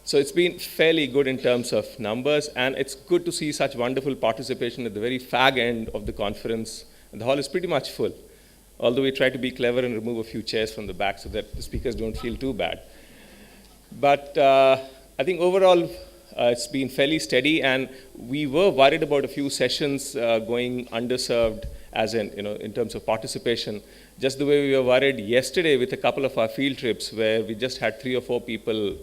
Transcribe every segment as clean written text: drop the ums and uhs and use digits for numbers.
So it's been fairly good in terms of numbers, and it's good to see such wonderful participation at the very fag end of the conference. And the hall is pretty much full, although we try to be clever and remove a few chairs from the back so that the speakers don't feel too bad. But I think overall, it's been fairly steady, and we were worried about a few sessions going underserved, as in terms of participation. Just the way we were worried yesterday with a couple of our field trips, where we just had 3 or 4 people,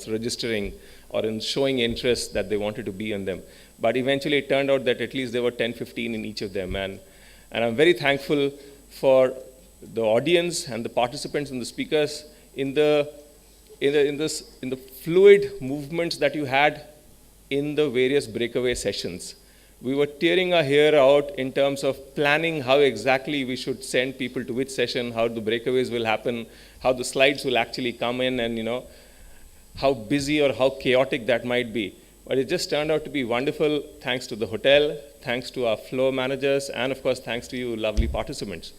registering or in showing interest that they wanted to be in them. But eventually, it turned out that at least there were 10, 15 in each of them, and I'm very thankful for the audience and the participants and the speakers in the fluid movements that you had in the various breakaway sessions. We were tearing our hair out in terms of planning how exactly we should send people to which session, how the breakaways will happen, how the slides will actually come in, and how busy or how chaotic that might be. But it just turned out to be wonderful, thanks to the hotel, thanks to our floor managers, and of course, thanks to you lovely participants.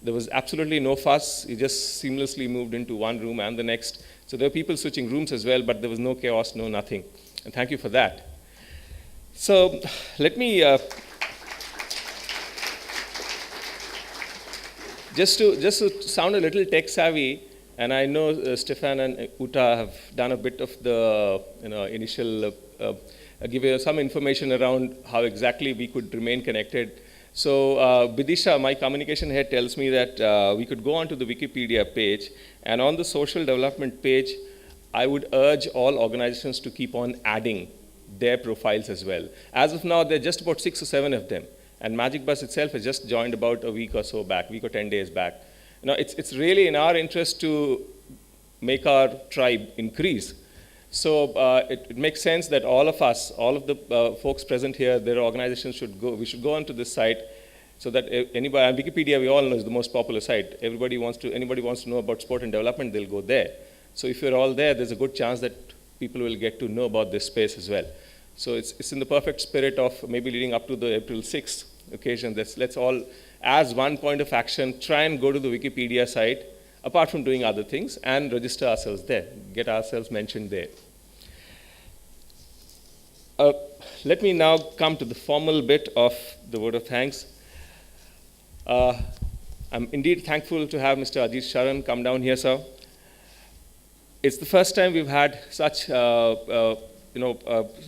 There was absolutely no fuss. You just seamlessly moved into one room and the next. So there were people switching rooms as well, but there was no chaos, no nothing. And thank you for that. So let me, just to sound a little tech savvy, and I know Stefan and Uta have done a bit of the initial, give you some information around how exactly we could remain connected. So Bidisha, my communication head, tells me that we could go onto the Wikipedia page, and on the social development page, I would urge all organizations to keep on adding their profiles as well. As of now, there are just about 6 or 7 of them, and Magic Bus itself has just joined about a week or so back, week or 10 days back. It's really in our interest to make our tribe increase. So it makes sense that all of us, all of the folks present here, their organizations should go, we should go onto this site so that anybody, and Wikipedia we all know is the most popular site. Anybody wants to know about sport and development, they'll go there. So if you're all there, there's a good chance that people will get to know about this space as well. So it's in the perfect spirit of maybe leading up to the April 6th occasion. Let's all, as one point of action, try and go to the Wikipedia site, apart from doing other things, and register ourselves there, get ourselves mentioned there. Let me now come to the formal bit of the word of thanks. I'm indeed thankful to have Mr. Ajit Sharan come down here, sir. It's the first time we've had such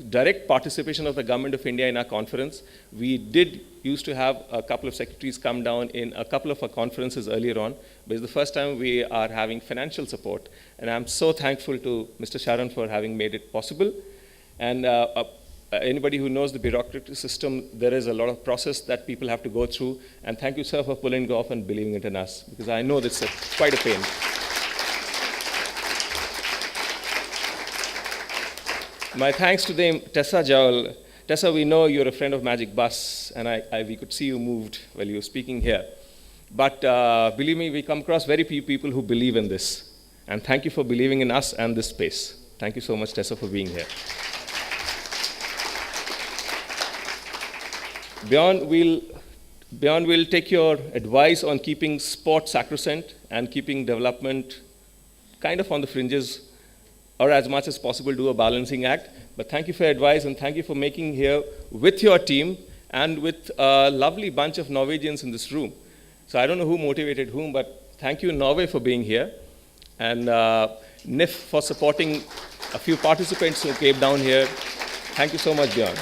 direct participation of the Government of India in our conference. We used to have a couple of secretaries come down in a couple of our conferences earlier on, but it's the first time we are having financial support. And I'm so thankful to Mr. Sharan for having made it possible. And anybody who knows the bureaucratic system, there is a lot of process that people have to go through. And thank you, sir, for pulling it off and believing it in us, because I know this is quite a pain. My thanks to them, Tessa Jowell. Tessa, we know you're a friend of Magic Bus, and we could see you moved while you were speaking here. But believe me, we come across very few people who believe in this. And thank you for believing in us and this space. Thank you so much, Tessa, for being here. Beyond will take your advice on keeping sport sacrosanct and keeping development kind of on the fringes, or as much as possible do a balancing act. But thank you for your advice, and thank you for making here with your team and with a lovely bunch of Norwegians in this room. So I don't know who motivated whom, but thank you, Norway, for being here, and NIF for supporting a few participants who came down here. Thank you so much, Bjorn.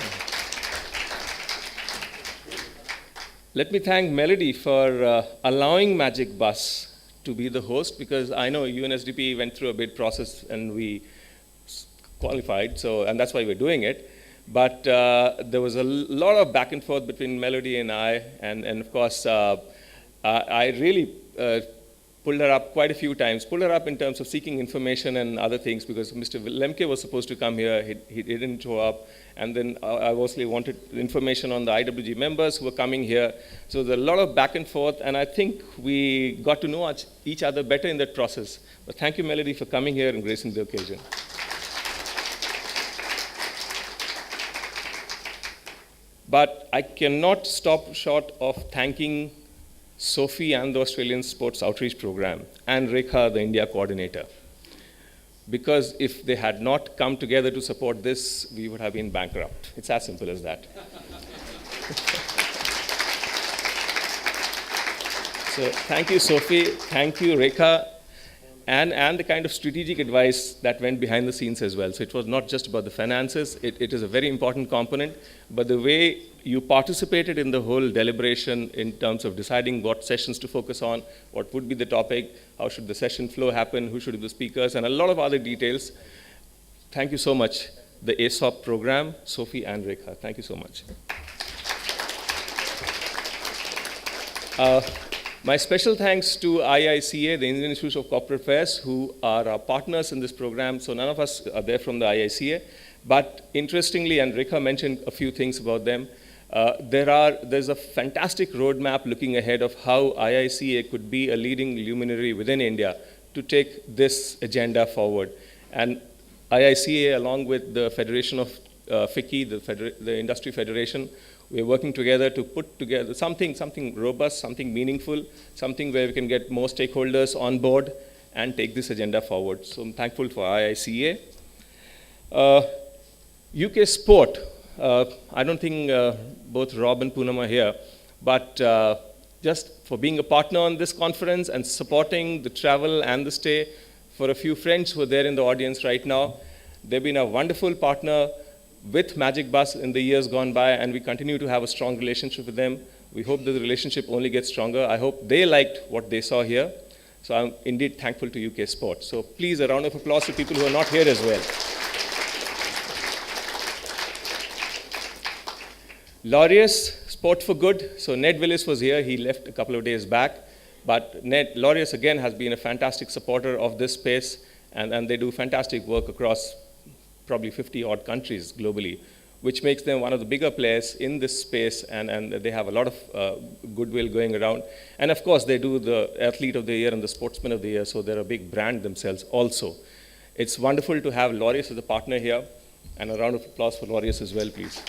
Let me thank Melody for allowing Magic Bus to be the host, because I know UNSDP went through a bid process and we qualified, and that's why we're doing it. But there was a lot of back and forth between Melody and I, and of course, I really pulled her up quite a few times, pulled her up in terms of seeking information and other things, because Mr. Lemke was supposed to come here, he didn't show up. And then I obviously wanted information on the IWG members who were coming here. So there's a lot of back and forth, and I think we got to know each other better in that process. But thank you, Melody, for coming here and gracing the occasion. But I cannot stop short of thanking Sophie and the Australian Sports Outreach Program, and Rekha, the India coordinator. because if they had not come together to support this, we would have been bankrupt. It's as simple as that. So thank you, Sophie. Thank you, Rekha. And the kind of strategic advice that went behind the scenes as well. So it was not just about the finances. It is a very important component. But the way you participated in the whole deliberation in terms of deciding what sessions to focus on, what would be the topic, how should the session flow happen, who should be the speakers, and a lot of other details. Thank you so much. The ASOP program, Sophie and Rekha. Thank you so much. My special thanks to IICA, the Indian Institute of Corporate Affairs, who are our partners in this program. So none of us are there from the IICA. But interestingly, and Rekha mentioned a few things about them, there's a fantastic roadmap looking ahead of how IICA could be a leading luminary within India to take this agenda forward. And IICA, along with the Federation of FICCI, the Industry Federation, we're working together to put together something robust, something meaningful, something where we can get more stakeholders on board and take this agenda forward. So I'm thankful for IICA. UK Sport, I don't think both Rob and Poonam are here, but just for being a partner on this conference and supporting the travel and the stay. For a few friends who are there in the audience right now, they've been a wonderful partner with Magic Bus in the years gone by, and we continue to have a strong relationship with them. We hope that the relationship only gets stronger. I hope they liked what they saw here. So I'm indeed thankful to UK Sport. So please, a round of applause to people who are not here as well. Laureus, Sport for Good. So Ned Willis was here. He left a couple of days back. But Laureus, again, has been a fantastic supporter of this space, and they do fantastic work across probably 50-odd countries globally, which makes them one of the bigger players in this space, and they have a lot of goodwill going around. And of course, they do the Athlete of the Year and the Sportsman of the Year, so they're a big brand themselves also. It's wonderful to have Laureus as a partner here, and a round of applause for Laureus as well, please.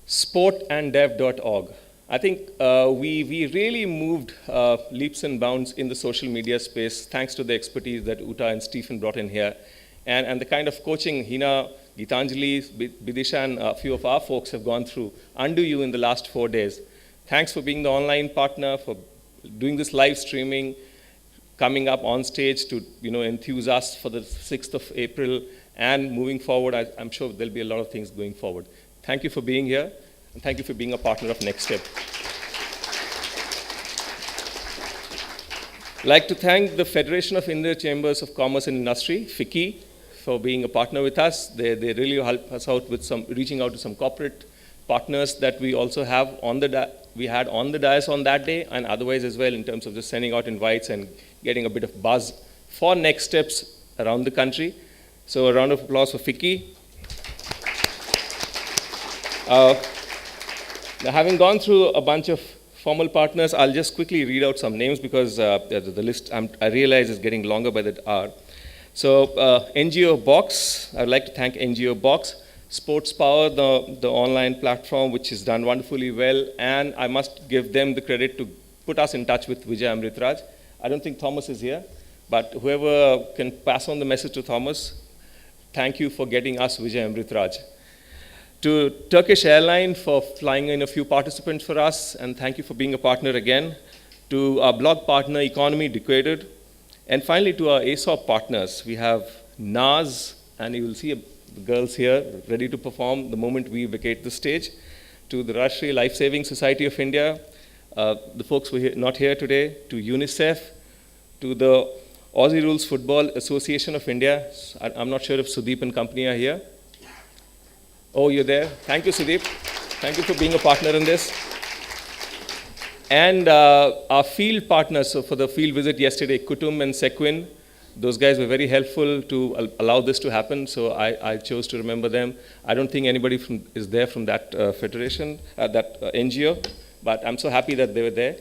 sportanddev.org. I think we really moved leaps and bounds in the social media space thanks to the expertise that Uta and Stephen brought in here. And the kind of coaching Hina, Gitanjali, Bidisha, and a few of our folks have gone through under you in the last 4 days. Thanks for being the online partner, for doing this live streaming, coming up on stage to enthuse us for the 6th of April, and moving forward. I'm sure there'll be a lot of things going forward. Thank you for being here, and thank you for being a partner of Next Step. I'd like to thank the Federation of India Chambers of Commerce and Industry, FICCI, for being a partner with us. They really help us out with reaching out to some corporate partners that we also have on we had on the dais on that day, and otherwise as well, in terms of just sending out invites and getting a bit of buzz for next steps around the country. So a round of applause for FICCI. Now, having gone through a bunch of formal partners, I'll just quickly read out some names because the list I realize is getting longer by the hour. So NGO Box, I'd like to thank NGO Box. Sports Power, the online platform, which is done wonderfully well, and I must give them the credit to put us in touch with Vijay Amritraj. I don't think Thomas is here, but whoever can pass on the message to Thomas, thank you for getting us Vijay Amritraj. To Turkish Airlines for flying in a few participants for us, and thank you for being a partner again. To our blog partner, Economy Decoded. And finally, to our ASOP partners, we have NAS, and you will see the girls here ready to perform the moment we vacate the stage. To the Rashtriya Life Saving Society of India, the folks who are not here today. To UNICEF, to the Aussie Rules Football Association of India. I'm not sure if Sudeep and company are here. Oh, you're there. Thank you, Sudeep. Thank you for being a partner in this. And our field partners, so for the field visit yesterday, Kutum and Sequin, those guys were very helpful to allow this to happen, so I chose to remember them. I don't think anybody is there from that federation, that NGO, but I'm so happy that they were there.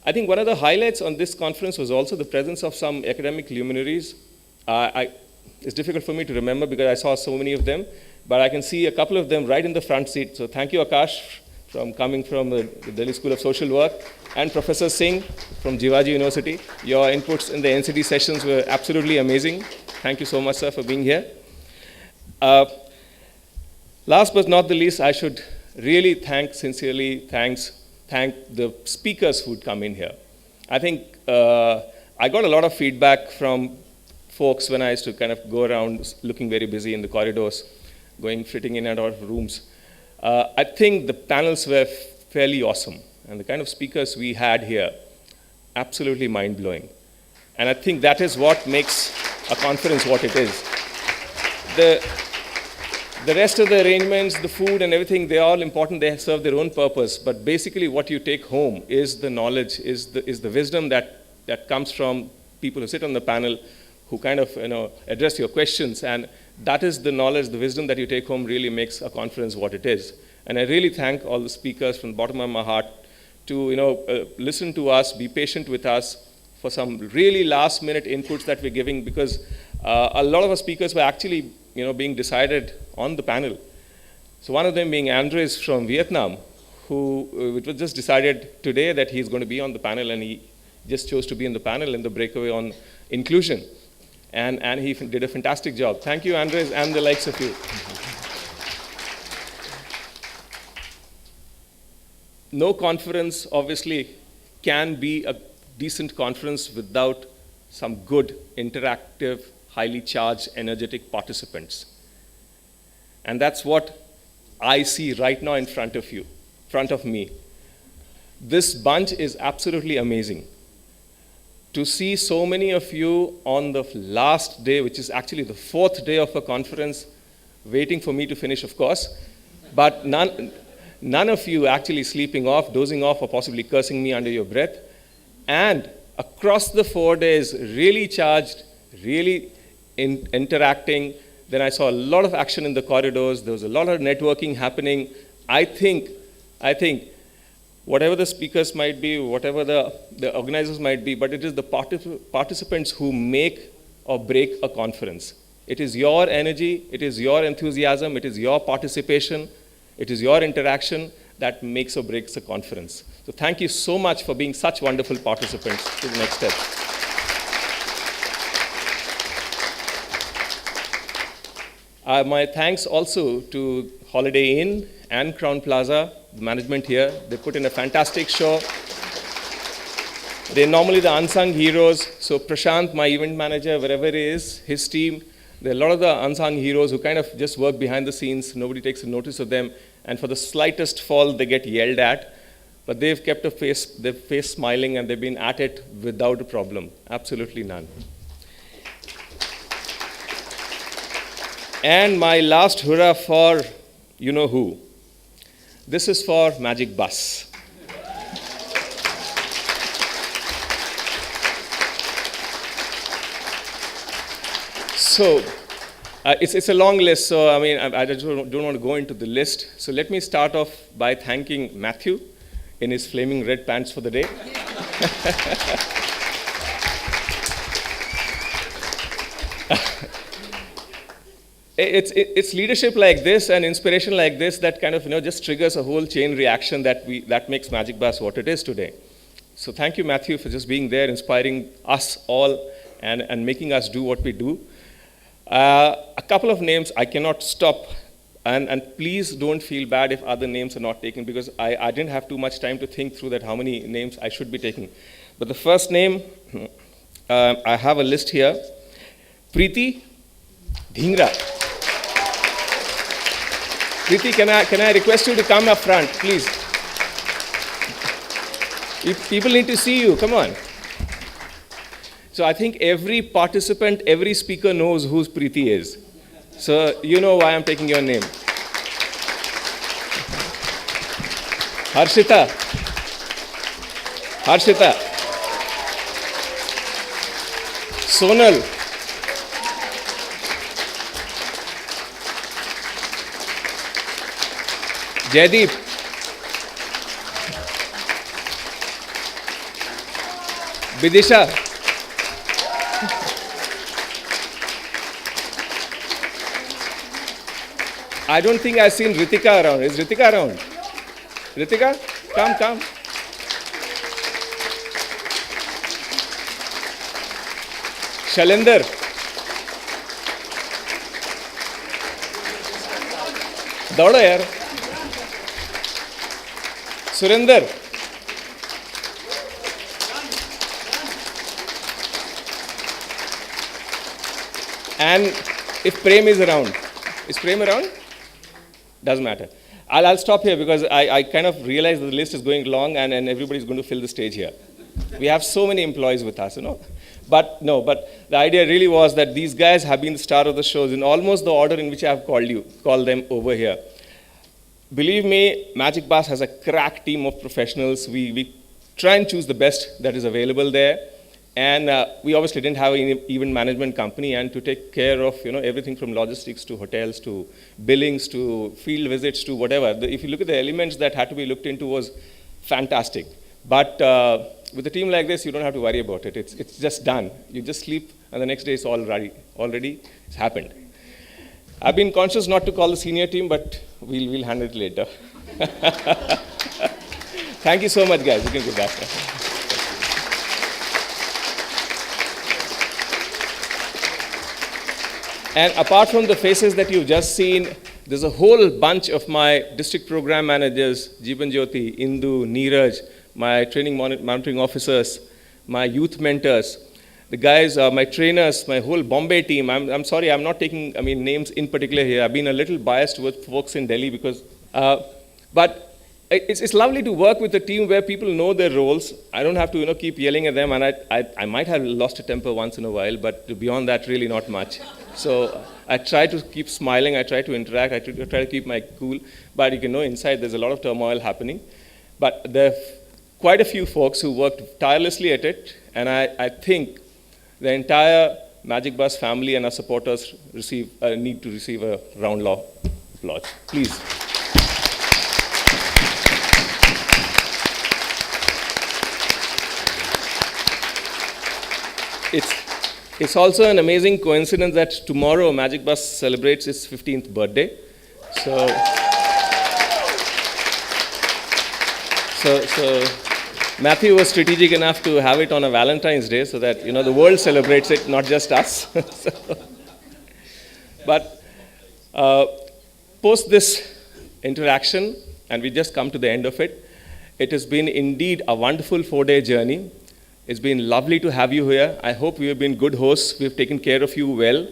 I think one of the highlights on this conference was also the presence of some academic luminaries. It's difficult for me to remember because I saw so many of them, but I can see a couple of them right in the front seat. So thank you, Akash, coming from the Delhi School of Social Work, and Professor Singh from Jivaji University. Your inputs in the NCD sessions were absolutely amazing. Thank you so much, sir, for being here. Last but not the least, I should really sincerely thank the speakers who'd come in here. I think I got a lot of feedback from folks when I used to kind of go around looking very busy in the corridors, fitting in and out of rooms. I think the panels were fairly awesome, and the kind of speakers we had here, absolutely mind-blowing. And I think that is what makes a conference what it is. The rest of the arrangements, the food and everything, they're all important. They serve their own purpose. But basically what you take home is the knowledge, is the wisdom that comes from people who sit on the panel, who kind of address your questions. And that is the knowledge, the wisdom that you take home really makes a conference what it is. And I really thank all the speakers from the bottom of my heart to listen to us, be patient with us for some really last-minute inputs that we're giving, because a lot of our speakers were actually being decided on the panel. So one of them being Andres from Vietnam, who it was just decided today that he's going to be on the panel, and he just chose to be in the panel in the breakaway on inclusion. And he did a fantastic job. Thank you, Andres, and the likes of you. No conference, obviously, can be a decent conference without some good, interactive, highly charged, energetic participants. And that's what I see right now in front of me. This bunch is absolutely amazing. To see so many of you on the last day, which is actually the 4th day of a conference, waiting for me to finish, of course, but none of you actually sleeping off, dozing off, or possibly cursing me under your breath. And across the 4 days, really charged, really interacting. Then I saw a lot of action in the corridors. There was a lot of networking happening. I think whatever the speakers might be, whatever the organizers might be, but it is the participants who make or break a conference. It is your energy, it is your enthusiasm, it is your participation, it is your interaction that makes or breaks a conference. So thank you so much for being such wonderful participants to the next step. My thanks also to Holiday Inn and Crown Plaza, the management here. They put in a fantastic show. They're normally the unsung heroes. So Prashant, my event manager, wherever he is, his team, there are a lot of the unsung heroes who kind of just work behind the scenes. Nobody takes a notice of them. And for the slightest fall, they get yelled at. But they've kept their face smiling, and they've been at it without a problem. Absolutely none. And my last hurrah for you-know-who. This is for Magic Bus. So, it's a long list, so I just don't want to go into the list. So let me start off by thanking Matthew in his flaming red pants for the day. It's leadership like this and inspiration like this that kind of just triggers a whole chain reaction that makes Magic Bus what it is today. So thank you, Matthew, for just being there, inspiring us all and making us do what we do. A couple of names I cannot stop, and please don't feel bad if other names are not taken, because I didn't have too much time to think through that how many names I should be taking. But the first name, I have a list here. Preeti Dhingra. Preeti, can I request you to come up front, please? People need to see you, come on. So I think every participant, every speaker knows who Preeti is. So you know why I'm taking your name. Harshita. Sonal. Jaideep. Vidisha. I don't think I've seen Ritika around. Is Ritika around? Ritika, come, come. Shalinder. दौड़ो यार. Surinder. And if Prem is around, is Prem around? Doesn't matter. I'll stop here because I kind of realize that the list is going long and everybody's going to fill the stage here. We have so many employees with us, you know. But the idea really was that these guys have been the star of the shows in almost the order in which I have called them over here. Believe me, Magic Bus has a crack team of professionals. We try and choose the best that is available there. And we obviously didn't have an event management company, and to take care of everything from logistics to hotels to billings to field visits to whatever. If you look at the elements that had to be looked into was fantastic. But with a team like this, you don't have to worry about it. It's just done. You just sleep, and the next day it's all ready. Already, it's happened. I've been conscious not to call the senior team, but we'll handle it later. Thank you so much, guys. You can go back. And apart from the faces that you've just seen, there's a whole bunch of my district program managers, Jeevan Jyoti, Indu, Neeraj, my training monitoring officers, my youth mentors, the guys, my trainers, my whole Bombay team. I'm sorry, I'm not taking names in particular here. I've been a little biased with folks in Delhi because, but it's lovely to work with a team where people know their roles. I don't have to keep yelling at them, and I might have lost a temper once in a while, but beyond that, really not much. So I try to keep smiling, I try to interact, I try to keep my cool, but you can know inside there's a lot of turmoil happening. But there are quite a few folks who worked tirelessly at it, and I think the entire Magic Bus family and our supporters need to receive a round of applause. Please. It's also an amazing coincidence that tomorrow Magic Bus celebrates its 15th birthday. So Matthew was strategic enough to have it on a Valentine's Day so that the world celebrates it, not just us. But post this interaction, and we just come to the end of it, it has been indeed a wonderful 4-day journey. It's been lovely to have you here. I hope we have been good hosts. We've taken care of you well.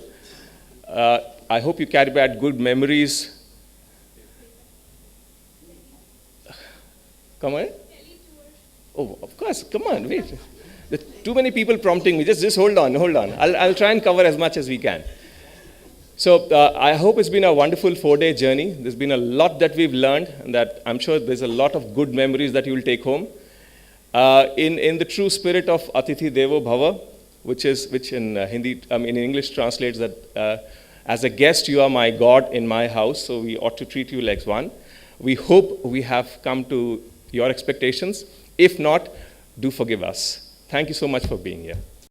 I hope you carry back good memories. Come on. Oh, of course. Come on, wait. There are too many people prompting me. Just hold on. I'll try and cover as much as we can. So I hope it's been a wonderful 4-day journey. There's been a lot that we've learned, and that I'm sure there's a lot of good memories that you'll take home. In the true spirit of Atithi Devo Bhava, which in Hindi, in English translates that as a guest you are my God in my house, so we ought to treat you like one. We hope we have come to your expectations. If not, do forgive us. Thank you so much for being here.